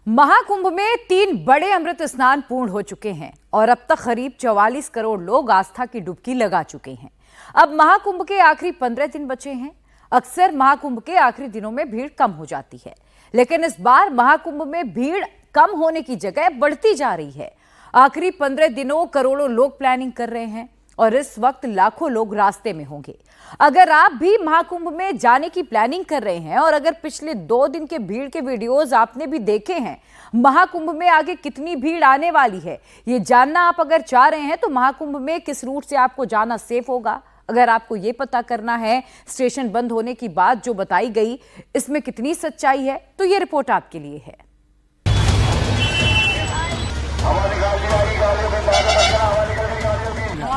महाकुंभ में 3 बड़े अमृत स्नान पूर्ण हो चुके हैं और अब तक करीब 44 करोड़ लोग आस्था की डुबकी लगा चुके हैं। अब महाकुंभ के आखिरी 15 दिन बचे हैं। अक्सर महाकुंभ के आखिरी दिनों में भीड़ कम हो जाती है, लेकिन इस बार महाकुंभ में भीड़ कम होने की जगह बढ़ती जा रही है। आखिरी 15 दिनों करोड़ों लोग प्लानिंग कर रहे हैं और इस वक्त लाखों लोग रास्ते में होंगे। अगर आप भी महाकुंभ में जाने की प्लानिंग कर रहे हैं और अगर पिछले 2 दिन के भीड़ के वीडियोस आपने भी देखे हैं, महाकुंभ में आगे कितनी भीड़ आने वाली है ये जानना आप अगर चाह रहे हैं तो महाकुंभ में किस रूट से आपको जाना सेफ होगा, अगर आपको ये पता करना है स्टेशन बंद होने की बात जो बताई गई इसमें कितनी सच्चाई है, तो ये रिपोर्ट आपके लिए है।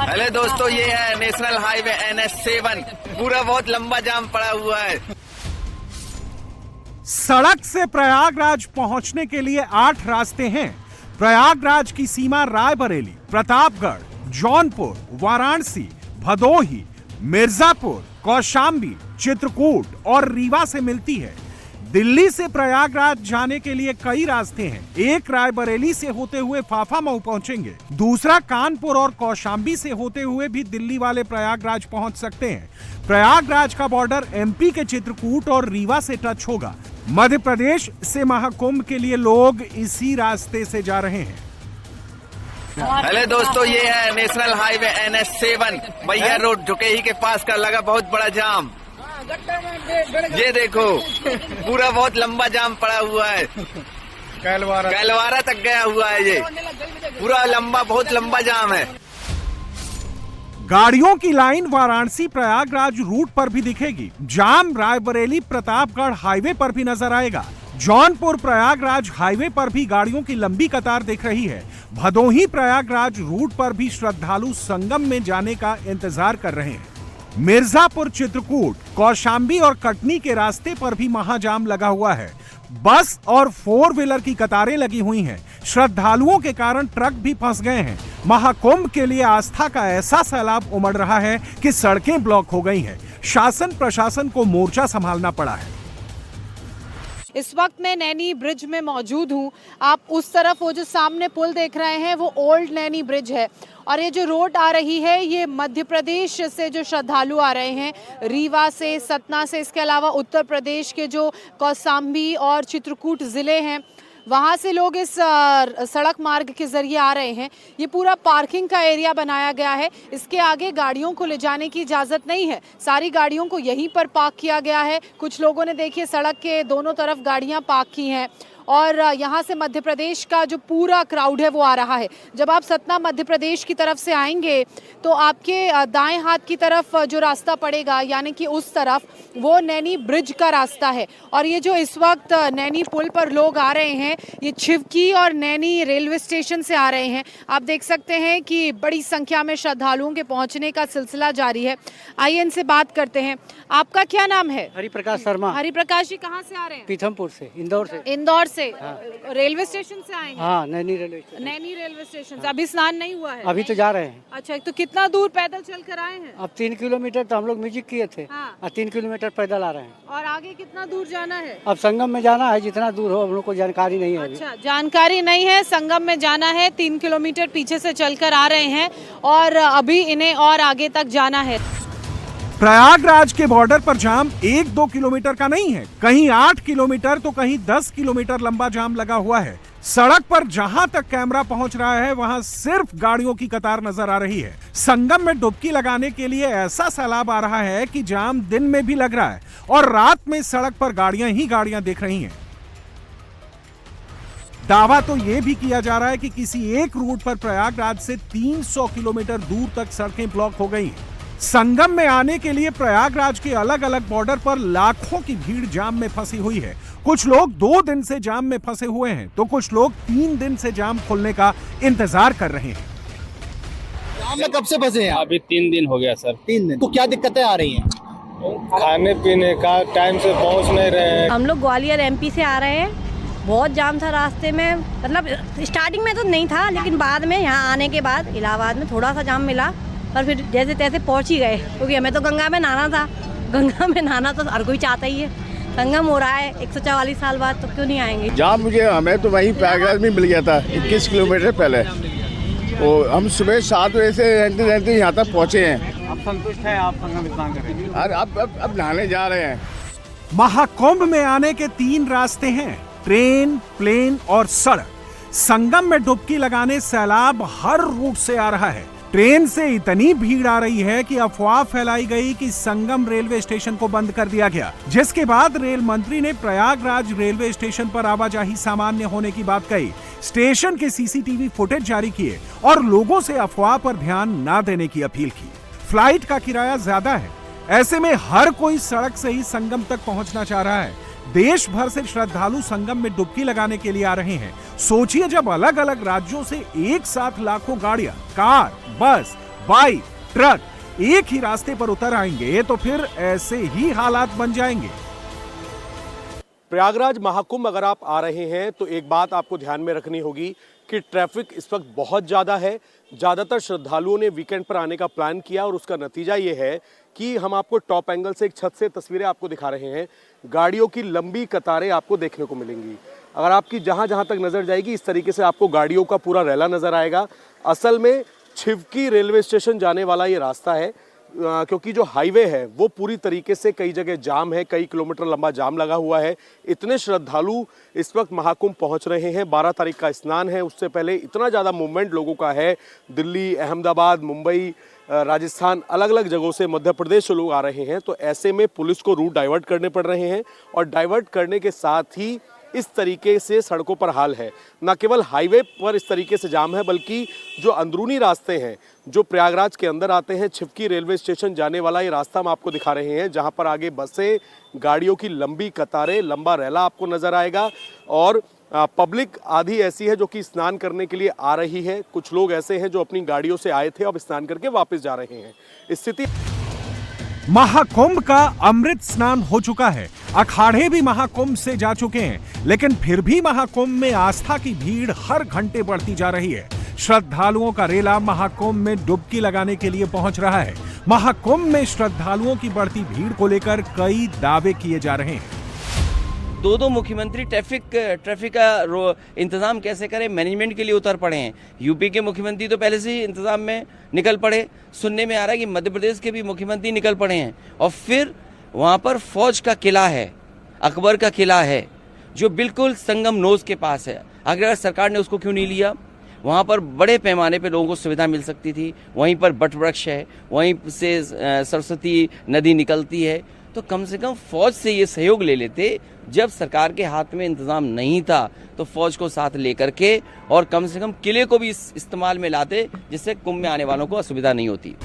हेलो दोस्तों, ये है नेशनल हाईवे NH7। पूरा बहुत लंबा जाम पड़ा हुआ है। सड़क से प्रयागराज पहुंचने के लिए 8 रास्ते हैं। प्रयागराज की सीमा रायबरेली, प्रतापगढ़, जौनपुर, वाराणसी, भदोही, मिर्जापुर, कौशाम्बी, चित्रकूट और रीवा से मिलती है। दिल्ली से प्रयागराज जाने के लिए कई रास्ते हैं। एक रायबरेली से होते हुए फाफामऊ पहुंचेंगे, दूसरा कानपुर और कौशाम्बी से होते हुए भी दिल्ली वाले प्रयागराज पहुंच सकते हैं। प्रयागराज का बॉर्डर MP के चित्रकूट और रीवा से टच होगा। मध्य प्रदेश से महाकुंभ के लिए लोग इसी रास्ते से जा रहे हैं। हेलो दोस्तों, ये है नेशनल हाईवे NH7 मैया रोड जुकेही के पास का लगा बहुत बड़ा जाम। ये देखो, पूरा बहुत लंबा जाम पड़ा हुआ है। कैलवारा तक गया हुआ है। ये पूरा बहुत लंबा जाम है। गाड़ियों की लाइन वाराणसी प्रयागराज रूट पर भी दिखेगी। जाम रायबरेली प्रतापगढ़ हाईवे पर भी नजर आएगा। जौनपुर प्रयागराज हाईवे पर भी गाड़ियों की लंबी कतार दिख रही है। भदोही प्रयागराज रूट पर भी श्रद्धालु संगम में जाने का इंतजार कर रहे हैं। मिर्जापुर, चित्रकूट, कौशाम्बी और कटनी के रास्ते पर भी महाजाम लगा हुआ है। बस और 4 व्हीलर की कतारें लगी हुई हैं। श्रद्धालुओं के कारण ट्रक भी फंस गए हैं। महाकुंभ के लिए आस्था का ऐसा सैलाब उमड़ रहा है कि सड़कें ब्लॉक हो गई हैं। शासन प्रशासन को मोर्चा संभालना पड़ा है। इस वक्त मैं नैनी ब्रिज में मौजूद हूँ। आप उस तरफ वो जो सामने पुल देख रहे हैं वो ओल्ड नैनी ब्रिज है और ये जो रोड आ रही है ये मध्य प्रदेश से जो श्रद्धालु आ रहे हैं, रीवा से, सतना से, इसके अलावा उत्तर प्रदेश के जो कौशाम्बी और चित्रकूट ज़िले हैं वहाँ से लोग इस सड़क मार्ग के ज़रिए आ रहे हैं। ये पूरा पार्किंग का एरिया बनाया गया है। इसके आगे गाड़ियों को ले जाने की इजाज़त नहीं है। सारी गाड़ियों को यहीं पर पार्क किया गया है। कुछ लोगों ने देखिए सड़क के दोनों तरफ गाड़ियाँ पार्क की हैं और यहाँ से मध्य प्रदेश का जो पूरा क्राउड है वो आ रहा है। जब आप सतना मध्य प्रदेश की तरफ से आएंगे तो आपके दाएं हाथ की तरफ जो रास्ता पड़ेगा यानी कि उस तरफ वो नैनी ब्रिज का रास्ता है। और ये जो इस वक्त नैनी पुल पर लोग आ रहे हैं ये छिवकी और नैनी रेलवे स्टेशन से आ रहे हैं। आप देख सकते हैं कि बड़ी संख्या में श्रद्धालुओं के पहुँचने का सिलसिला जारी है। आइए इनसे बात करते हैं। आपका क्या नाम है? हरिप्रकाश शर्मा। हरिप्रकाश जी कहाँ से आ रहे हैं? पीथमपुर से, इंदौर से। इंदौर से। हाँ। रेलवे स्टेशन से आए हैं? हाँ, Naini railway station. Naini railway station से। अभी स्नान नहीं हुआ है? अभी तो जा रहे हैं। अच्छा, तो कितना दूर पैदल चल कर आए हैं? अब 3 किलोमीटर तो हम लोग म्यूजिक किए थे। हाँ। और 3 किलोमीटर पैदल आ रहे हैं। और आगे कितना दूर जाना है? अब संगम में जाना है, जितना दूर हो हम लोग को जानकारी नहीं है अभी। अच्छा, जानकारी नहीं है। संगम में जाना है, 3 किलोमीटर पीछे से चलकर आ रहे हैं और अभी इन्हें और आगे तक जाना है। प्रयागराज के बॉर्डर पर जाम 1-2 किलोमीटर का नहीं है, कहीं 8 किलोमीटर तो कहीं 10 किलोमीटर लंबा जाम लगा हुआ है। सड़क पर जहां तक कैमरा पहुंच रहा है वहां सिर्फ गाड़ियों की कतार नजर आ रही है। संगम में डुबकी लगाने के लिए ऐसा सैलाब आ रहा है कि जाम दिन में भी लग रहा है और रात में सड़क पर गाड़ियां ही गाड़ियां दिख रही हैं। दावा तो यह भी किया जा रहा है कि किसी एक रूट पर प्रयागराज से 300 किलोमीटर दूर तक सड़कें ब्लॉक हो गई हैं। संगम में आने के लिए प्रयागराज के अलग अलग बॉर्डर पर लाखों की भीड़ जाम में फंसी हुई है। कुछ लोग 2 दिन से जाम में फंसे हुए हैं तो कुछ लोग 3 दिन से जाम खुलने का इंतजार कर रहे हैं। जाम में कब से फंसे हैं? अभी 3 दिन हो गया सर। 3 दिन। तो क्या दिक्कतें आ रही हैं? खाने पीने का टाइम से पहुंच नहीं रहे हैं। हम लोग ग्वालियर MP से आ रहे हैं। बहुत जाम था रास्ते में, मतलब स्टार्टिंग में तो नहीं था लेकिन बाद में यहाँ आने के बाद इलाहाबाद में थोड़ा सा जाम मिला पर फिर जैसे तैसे पहुँच ही गए क्योंकि हमें तो गंगा में नहाना था। गंगा में नहाना तो हर कोई चाहता ही है संगम हो रहा है 144 साल बाद, तो क्यों नहीं आएंगे। जहाँ हमें तो वहीं प्रयागराज में मिल गया था 21 किलोमीटर पहले। तो हम सुबह 7 बजे से रहते यहाँ तक पहुँचे हैं। आप संतुष्ट हैं? आप संगम स्नान करेंगे? और अब नहाने जा रहे हैं। महाकुंभ में आने के 3 रास्ते हैं, ट्रेन, प्लेन और सड़क। संगम में डुबकी लगाने सैलाब हर रूट से आ रहा है। ट्रेन से इतनी भीड़ आ रही है कि अफवाह फैलाई गई कि संगम रेलवे स्टेशन को बंद कर दिया गया, जिसके बाद रेल मंत्री ने प्रयागराज रेलवे स्टेशन पर आवाजाही सामान्य होने की बात कही, स्टेशन के सीसीटीवी फुटेज जारी किए और लोगों से अफवाह पर ध्यान न देने की अपील की। फ्लाइट का किराया ज्यादा है, ऐसे में हर कोई सड़क से ही संगम तक पहुंचना चाह रहा है। देश भर से श्रद्धालु संगम में डुबकी लगाने के लिए आ रहे हैं। सोचिए, जब अलग अलग राज्यों से एक साथ लाखों गाड़ियां, कार, बस, बाइक, ट्रक एक ही रास्ते पर उतर आएंगे तो फिर ऐसे ही हालात बन जाएंगे। प्रयागराज महाकुंभ अगर आप आ रहे हैं तो एक बात आपको ध्यान में रखनी होगी कि ट्रैफिक इस वक्त बहुत ज़्यादा है। ज़्यादातर श्रद्धालुओं ने वीकेंड पर आने का प्लान किया और उसका नतीजा ये है कि हम आपको टॉप एंगल से एक छत से तस्वीरें आपको दिखा रहे हैं। गाड़ियों की लंबी कतारें आपको देखने को मिलेंगी। अगर आपकी जहाँ जहाँ तक नज़र जाएगी, इस तरीके से आपको गाड़ियों का पूरा रैला नज़र आएगा। असल में छिवकी रेलवे स्टेशन जाने वाला ये रास्ता है, क्योंकि जो हाईवे है वो पूरी तरीके से कई जगह जाम है, कई किलोमीटर लंबा जाम लगा हुआ है। इतने श्रद्धालु इस वक्त महाकुंभ पहुंच रहे हैं। 12 तारीख का स्नान है, उससे पहले इतना ज़्यादा मूवमेंट लोगों का है। दिल्ली, अहमदाबाद, मुंबई, राजस्थान, अलग अलग जगहों से, मध्य प्रदेश से लोग आ रहे हैं। तो ऐसे में पुलिस को रूट डाइवर्ट करने पड़ रहे हैं और डाइवर्ट करने के साथ ही इस तरीके से सड़कों पर हाल है। न केवल हाईवे पर इस तरीके से जाम है, बल्कि जो अंदरूनी रास्ते हैं जो प्रयागराज के अंदर आते हैं, छिवकी रेलवे स्टेशन जाने वाला ये रास्ता हम आपको दिखा रहे हैं, जहां पर आगे बसें, गाड़ियों की लंबी कतारें, लंबा रैला आपको नजर आएगा। और पब्लिक आधी ऐसी है जो कि स्नान करने के लिए आ रही है। कुछ लोग ऐसे हैं जो अपनी गाड़ियों से आए थे, अब स्नान करके वापस जा रहे हैं। स्थिति महाकुंभ का अमृत स्नान हो चुका है, अखाड़े भी महाकुंभ से जा चुके हैं, लेकिन फिर भी महाकुंभ में आस्था की भीड़ हर घंटे बढ़ती जा रही है। श्रद्धालुओं का रेला महाकुंभ में डुबकी लगाने के लिए पहुंच रहा है। महाकुंभ में श्रद्धालुओं की बढ़ती भीड़ को लेकर कई दावे किए जा रहे हैं। दो मुख्यमंत्री ट्रैफिक का इंतजाम कैसे करें, मैनेजमेंट के लिए उतर पड़े हैं। यूपी के मुख्यमंत्री तो पहले से ही इंतजाम में निकल पड़े। सुनने में आ रहा है कि मध्य प्रदेश के भी मुख्यमंत्री निकल पड़े हैं। और फिर वहाँ पर फौज का किला है, अकबर का किला है, जो बिल्कुल संगम नोज के पास है। अगर सरकार ने उसको क्यों नहीं लिया? वहाँ पर बड़े पैमाने पे लोगों को सुविधा मिल सकती थी। वहीं पर बट वृक्ष है, वहीं से सरस्वती नदी निकलती है। तो कम से कम फौज से ये सहयोग ले लेते। जब सरकार के हाथ में इंतजाम नहीं था तो फौज को साथ लेकर के और कम से कम किले को भी इस्तेमाल में लाते, जिससे कुंभ में आने वालों को असुविधा नहीं होती।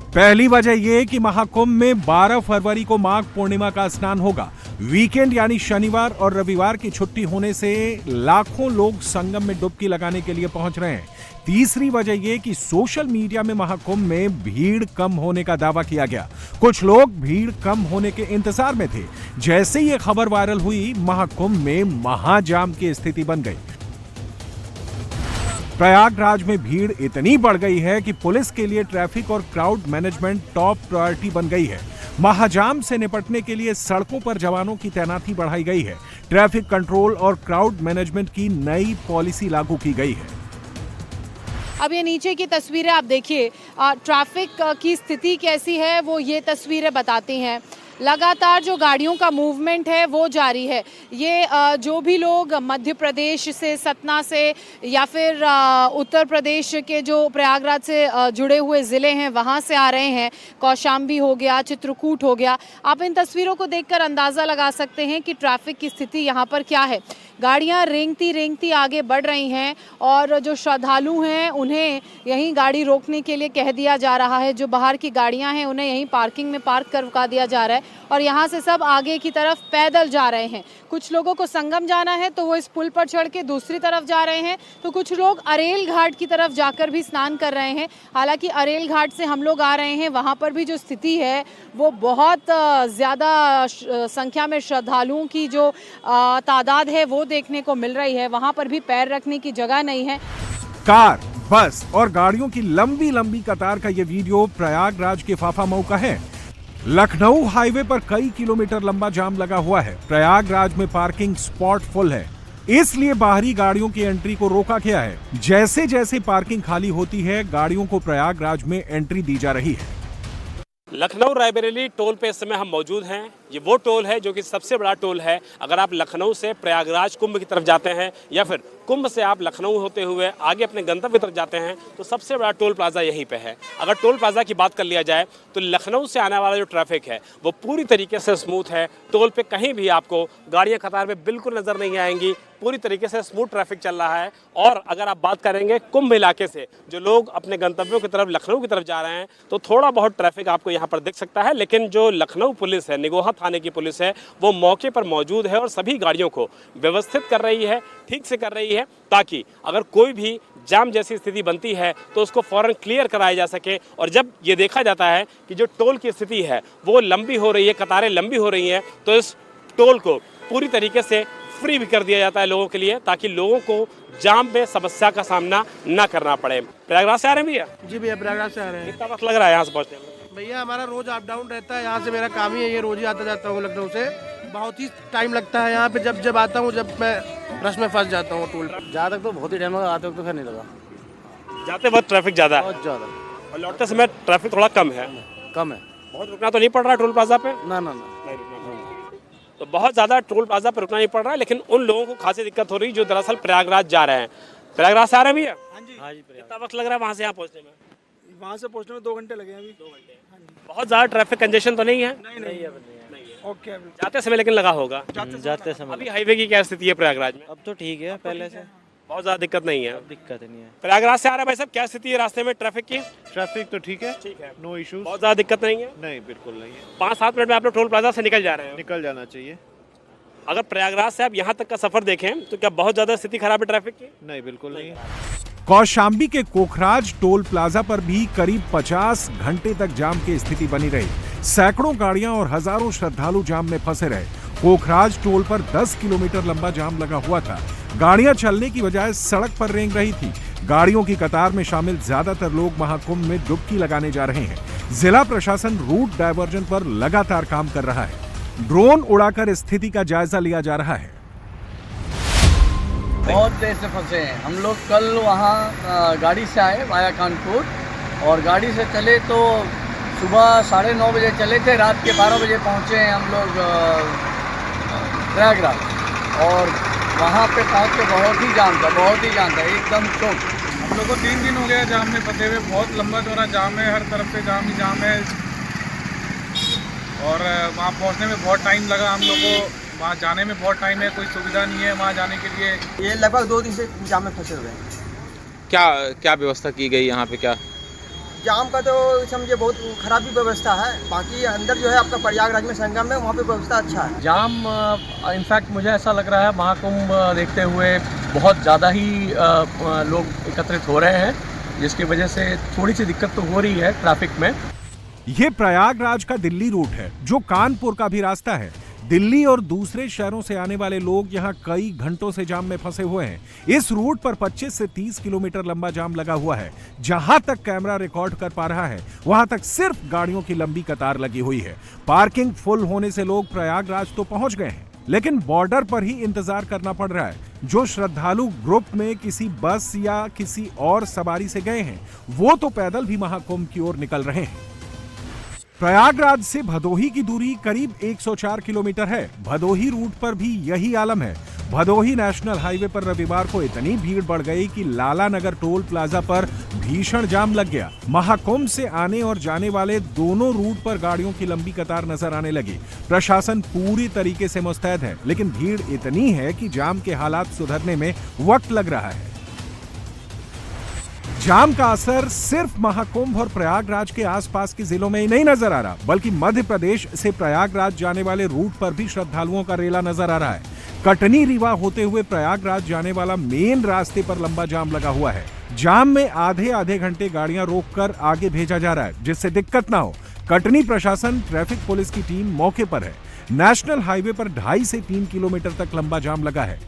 पहली वजह यह कि महाकुंभ में 12 फरवरी को माघ पूर्णिमा का स्नान होगा। वीकेंड यानी शनिवार और रविवार की छुट्टी होने से लाखों लोग संगम में डुबकी लगाने के लिए पहुंच रहे हैं। तीसरी वजह यह कि सोशल मीडिया में महाकुंभ में भीड़ कम होने का दावा किया गया। कुछ लोग भीड़ कम होने के इंतजार में थे। जैसे ये खबर वायरल हुई, महाकुंभ में महाजाम की स्थिति बन गई। प्रयागराज में भीड़ इतनी बढ़ गई है कि पुलिस के लिए ट्रैफिक और क्राउड मैनेजमेंट टॉप प्रायोरिटी बन गई है। महाजाम से निपटने के लिए सड़कों पर जवानों की तैनाती बढ़ाई गई है। ट्रैफिक कंट्रोल और क्राउड मैनेजमेंट की नई पॉलिसी लागू की गई है। अब ये नीचे की तस्वीरें आप देखिए, ट्रैफिक की स्थिति कैसी है वो ये तस्वीरें बताती हैं। लगातार जो गाड़ियों का मूवमेंट है वो जारी है। ये जो भी लोग मध्य प्रदेश से, सतना से या फिर उत्तर प्रदेश के जो प्रयागराज से जुड़े हुए ज़िले हैं वहाँ से आ रहे हैं, कौशाम्बी हो गया, चित्रकूट हो गया, आप इन तस्वीरों को देखकर अंदाज़ा लगा सकते हैं कि ट्रैफिक की स्थिति यहाँ पर क्या है। गाड़ियाँ रेंगती आगे बढ़ रही हैं और जो श्रद्धालु हैं उन्हें यहीं गाड़ी रोकने के लिए कह दिया जा रहा है। जो बाहर की गाड़ियाँ हैं उन्हें यहीं पार्किंग में पार्क करवा दिया जा रहा है और यहाँ से सब आगे की तरफ पैदल जा रहे हैं। कुछ लोगों को संगम जाना है तो वो इस पुल पर चढ़ के दूसरी तरफ जा रहे हैं, तो कुछ लोग अरेल घाट की तरफ जाकर भी स्नान कर रहे हैं। हालांकि अरेल घाट से हम लोग आ रहे हैं, वहाँ पर भी जो स्थिति है वो बहुत ज़्यादा संख्या में श्रद्धालुओं की जो तादाद है वो देखने को मिल रही है। वहाँ पर भी पैर रखने की जगह नहीं है। कार, बस और गाड़ियों की लंबी कतार का ये वीडियो प्रयागराज के फाफा मऊ का है। लखनऊ हाईवे पर कई किलोमीटर लंबा जाम लगा हुआ है। प्रयागराज में पार्किंग स्पॉट फुल है, इसलिए बाहरी गाड़ियों की एंट्री को रोका गया है। जैसे जैसे पार्किंग खाली होती है, गाड़ियों को प्रयागराज में एंट्री दी जा रही है। लखनऊ रायबरेली टोल पे इस समय हम मौजूद हैं। ये वो टोल है जो कि सबसे बड़ा टोल है। अगर आप लखनऊ से प्रयागराज कुंभ की तरफ जाते हैं या फिर कुंभ से आप लखनऊ होते हुए आगे अपने गंतव्य की तरफ जाते हैं तो सबसे बड़ा टोल प्लाजा यहीं पे है। अगर टोल प्लाजा की बात कर लिया जाए तो लखनऊ से आने वाला जो ट्रैफिक है वो पूरी तरीके से स्मूथ है। टोल पे कहीं भी आपको गाड़ियाँ कतार में बिल्कुल नजर नहीं आएंगी, पूरी तरीके से स्मूथ ट्रैफिक चल रहा है। और अगर आप बात करेंगे कुंभ इलाके से जो लोग अपने गंतव्यों की तरफ लखनऊ की तरफ जा रहे हैं तो थोड़ा बहुत ट्रैफिक आपको यहाँ पर दिख सकता है, लेकिन जो लखनऊ पुलिस है, निगोहा थाने की पुलिस है, वो मौके पर मौजूद है और सभी गाड़ियों को व्यवस्थित कर रही है, ठीक से कर रही है, ताकि अगर कोई भी जाम जैसी स्थिति बनती है तो उसको फौरन क्लियर कराया जा सके। और जब ये देखा जाता है कि जो टोल की स्थिति है वो लंबी हो रही है, कतारें लंबी हो रही हैं, तो इस टोल को पूरी तरीके से फ्री भी कर दिया जाता है लोगों के लिए, ताकि लोगों को जाम में समस्या का सामना ना करना पड़े। प्रयागराज से आ रहे हैं भैया? जी भैया, प्रयागराज से आ रहे हैं। कितना वक्त लग रहा है यहाँ से पहुँचने में? भैया हमारा रोज अप डाउन रहता है, यहाँ से मेरा काम ही है, ये रोज ही आता जाता हूँ लखनऊ से। बहुत ही टाइम लगता है यहाँ पे, जब आता हूँ, जब मैं रश में फंस जाता हूँ टोल पर। जहाँ तक तो बहुत ही टाइम लगा, आते वक्त तो खैर नहीं लगा। जाते वक्त ट्रैफिक ज़्यादा है बहुत ज़्यादा, और लौटते समय ट्रैफिक थोड़ा कम है। कम है। बहुत रुकना तो नहीं पड़ रहा टोल प्लाजा पे? ना ना ना, नहीं रुकना पड़ रहा। तो बहुत ज़्यादा टोल प्लाजा पे रुकना नहीं पड़ रहा है, लेकिन उन लोगों को खासी दिक्कत हो रही है जो दरअसल प्रयागराज जा रहे हैं। प्रयागराज से आ रहे हैं भैया? हाँ जी। कितना वक्त लग रहा है वहाँ से यहाँ पहुँचने में? वहाँ से पहुँचने में 2 घंटे लगे अभी। 2 घंटे। बहुत ज़्यादा ट्रैफिक कंजेशन तो नहीं है? नहीं है। ओके। जाते समय लेकिन लगा होगा। जाते समय। अभी हाईवे की क्या स्थिति है प्रयागराज में? अब तो ठीक है, पहले से बहुत ज़्यादा दिक्कत नहीं है। दिक्कत नहीं है। प्रयागराज से आ रहा है भाई साहब, क्या स्थिति है रास्ते में ट्रैफिक की? ट्रैफिक तो ठीक है, ठीक है, नो इशू। बहुत ज़्यादा दिक्कत नहीं है? नहीं, बिल्कुल नहीं है। 5-7 मिनट में आप लोग टोल प्लाजा से निकल जा रहे हैं। निकल जाना चाहिए। अगर प्रयागराज से आप यहाँ तक का सफर देखें तो क्या बहुत ज्यादा स्थिति खराब है ट्रैफिक की? नहीं, बिल्कुल नहीं। कौशाम्बी के कोखराज टोल प्लाजा पर भी करीब 50 घंटे तक जाम की स्थिति बनी रही। सैकड़ों गाड़ियां और हजारों श्रद्धालु जाम में फंसे रहे। कोखराज टोल पर 10 किलोमीटर लंबा जाम लगा हुआ था। गाड़ियां चलने की बजाय सड़क पर रेंग रही थी। गाड़ियों की कतार में शामिल ज्यादातर लोग महाकुंभ में डुबकी लगाने जा रहे हैं। जिला प्रशासन रूट डायवर्जन पर लगातार काम कर रहा है। ड्रोन उड़ाकर स्थिति का जायजा लिया जा रहा है। बहुत देर से फंसे हैं हम लोग। कल वहाँ गाड़ी से आए वाया कानपुर, और गाड़ी से चले तो सुबह 9:30 बजे चले थे, रात के 12 बजे पहुँचे हैं हम लोग प्रयागराज। और वहाँ पे पहुँच के बहुत ही जाम था, एकदम चौक। हम लोग को 3 दिन हो गया जाम में फंसे हुए। बहुत लंबा चौड़ा जाम है, हर तरफ से जाम ही जाम है, और वहाँ पहुँचने में बहुत टाइम लगा हम लोग को। वहाँ जाने में बहुत टाइम है, कोई सुविधा नहीं है वहाँ जाने के लिए। ये लगभग 2 दिन से जाम में फंसे हुए हैं। क्या व्यवस्था की गई यहाँ पे? क्या जाम का तो समझे बहुत खराब भी व्यवस्था है। बाकी अंदर जो है आपका प्रयागराज में संगम है, वहाँ पे व्यवस्था अच्छा है। जाम इनफैक्ट मुझे ऐसा लग रहा है महाकुंभ देखते हुए बहुत ज़्यादा ही लोग एकत्रित हो रहे हैं, जिसकी वजह से थोड़ी सी दिक्कत तो हो रही है ट्रैफिक में। ये प्रयागराज का दिल्ली रूट है, जो कानपुर का भी रास्ता है। दिल्ली और दूसरे शहरों से आने वाले लोग यहाँ कई घंटों से जाम में फंसे हुए हैं। इस रूट पर 25 से 30 किलोमीटर लंबा जाम लगा हुआ है। जहां तक कैमरा रिकॉर्ड कर पा रहा है, वहां तक सिर्फ गाड़ियों की लंबी कतार लगी हुई है। पार्किंग फुल होने से लोग प्रयागराज तो पहुंच गए हैं, लेकिन बॉर्डर पर ही इंतजार करना पड़ रहा है। जो श्रद्धालु ग्रुप में किसी बस या किसी और सवारी से गए हैं, वो तो पैदल भी महाकुंभ की ओर निकल रहे हैं। प्रयागराज से भदोही की दूरी करीब 104 किलोमीटर है। भदोही रूट पर भी यही आलम है। भदोही नेशनल हाईवे पर रविवार को इतनी भीड़ बढ़ गई कि लाला नगर टोल प्लाजा पर भीषण जाम लग गया। महाकुंभ से आने और जाने वाले दोनों रूट पर गाड़ियों की लंबी कतार नजर आने लगी। प्रशासन पूरी तरीके से मुस्तैद है, लेकिन भीड़ इतनी है कि जाम के हालात सुधरने में वक्त लग रहा है। जाम का असर सिर्फ महाकुंभ और प्रयागराज के आसपास के जिलों में ही नहीं नजर आ रहा, बल्कि मध्य प्रदेश से प्रयागराज जाने वाले रूट पर भी श्रद्धालुओं का रेला नजर आ रहा है। कटनी रीवा होते हुए प्रयागराज जाने वाला मेन रास्ते पर लंबा जाम लगा हुआ है। जाम में आधे घंटे गाड़ियां रोककर आगे भेजा जा रहा है, जिससे दिक्कत ना हो। कटनी प्रशासन, ट्रैफिक पुलिस की टीम मौके पर है। नेशनल हाईवे पर 2.5 से 3 किलोमीटर तक लंबा जाम लगा है।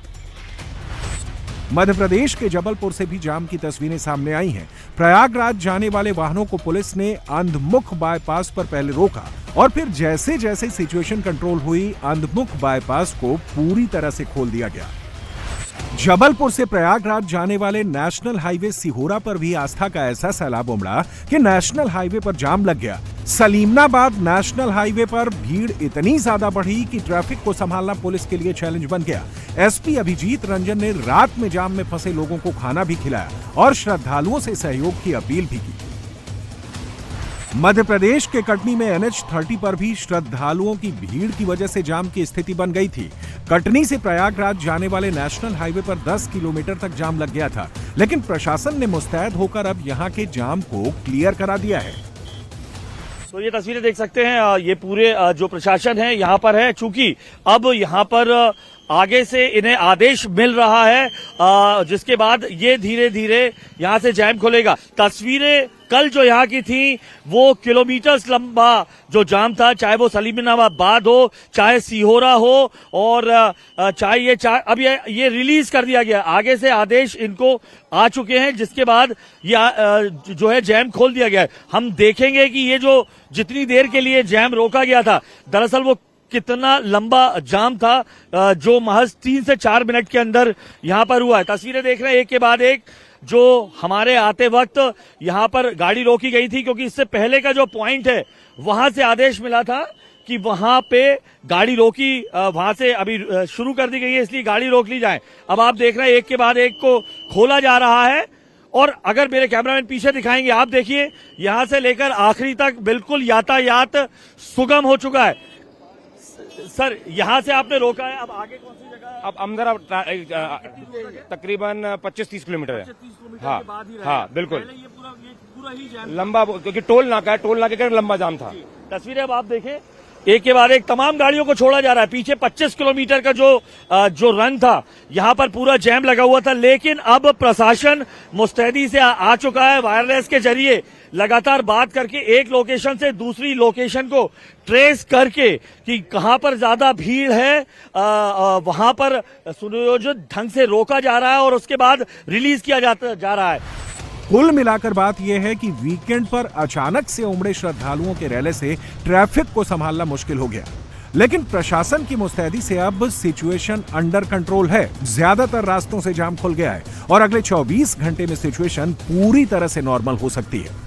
मध्य प्रदेश के जबलपुर से भी जाम की तस्वीरें सामने आई हैं। प्रयागराज जाने वाले वाहनों को पुलिस ने अंधमुख बाईपास पर पहले रोका और फिर जैसे जैसे सिचुएशन कंट्रोल हुई, अंधमुख बाईपास को पूरी तरह से खोल दिया गया। जबलपुर से प्रयागराज जाने वाले नेशनल हाईवे सिहोरा पर भी आस्था का ऐसा सैलाब उमड़ा कि नेशनल हाईवे पर जाम लग गया। सलीमनाबाद नेशनल हाईवे पर भीड़ इतनी ज्यादा बढ़ी कि ट्रैफिक को संभालना पुलिस के लिए चैलेंज बन गया। एसपी अभिजीत रंजन ने रात में जाम में फंसे लोगों को खाना भी खिलाया और श्रद्धालुओं से सहयोग की अपील भी की। मध्य प्रदेश के कटनी में NH-30 पर भी श्रद्धालुओं की भीड़ की वजह से जाम की स्थिति बन गई थी। कटनी से प्रयागराज जाने वाले नेशनल हाईवे पर 10 किलोमीटर तक जाम लग गया था, लेकिन प्रशासन ने मुस्तैद होकर अब यहां के जाम को क्लियर करा दिया है। तो ये तस्वीरें देख सकते हैं, ये पूरे जो प्रशासन है यहाँ पर है, चूंकि अब यहाँ पर आगे से इन्हें आदेश मिल रहा है, जिसके बाद ये धीरे धीरे यहाँ से जैम खुलेगा। तस्वीरें कल जो यहाँ की थी वो किलोमीटर्स लंबा जो जाम था, चाहे वो सलीमनाबाद हो, चाहे सिहोरा हो और चाहे अब ये रिलीज कर दिया गया। आगे से आदेश इनको आ चुके हैं, जिसके बाद ये जो है जैम खोल दिया गया है। हम देखेंगे कि ये जो जितनी देर के लिए जैम रोका गया था, दरअसल वो कितना लंबा जाम था, जो महज 3 से 4 मिनट के अंदर यहाँ पर हुआ है। तस्वीरें देख रहे हैं एक के बाद एक। जो हमारे आते वक्त यहाँ पर गाड़ी रोकी गई थी, क्योंकि इससे पहले का जो पॉइंट है वहां से आदेश मिला था कि वहां पे गाड़ी रोकी, वहां से अभी शुरू कर दी गई है, इसलिए गाड़ी रोक ली जाए। अब आप देख रहे हैं एक के बाद एक को खोला जा रहा है। और अगर मेरे कैमरामैन पीछे दिखाएंगे, आप देखिए यहां से लेकर आखिरी तक बिल्कुल यातायात सुगम हो चुका है। सर, यहाँ से आपने रोका है, अब आगे कौन सी जगह? अब अंदर तकरीबन 25-30 किलोमीटर है। हाँ हाँ बिल्कुल, ये पूरा ही जाम लंबा, क्योंकि टोल नाका है, टोल नाके का लंबा जाम था। तस्वीरें अब आप देखें, एक के बाद एक तमाम गाड़ियों को छोड़ा जा रहा है। पीछे 25 किलोमीटर का जो रन था, यहाँ पर पूरा जैम लगा हुआ था, लेकिन अब प्रशासन मुस्तैदी से आ चुका है। वायरलेस के जरिए लगातार बात करके एक लोकेशन से दूसरी लोकेशन को ट्रेस करके कि कहां पर ज्यादा भीड़ है, वहां पर सुनियोजित ढंग से रोका जा रहा है और उसके बाद रिलीज किया जा रहा है। कुल मिलाकर बात यह है कि वीकेंड पर अचानक से उमड़े श्रद्धालुओं के रैले से ट्रैफिक को संभालना मुश्किल हो गया, लेकिन प्रशासन की मुस्तैदी से अब सिचुएशन अंडर कंट्रोल है। ज्यादातर रास्तों से जाम खुल गया है और अगले 24 घंटे में सिचुएशन पूरी तरह से नॉर्मल हो सकती है।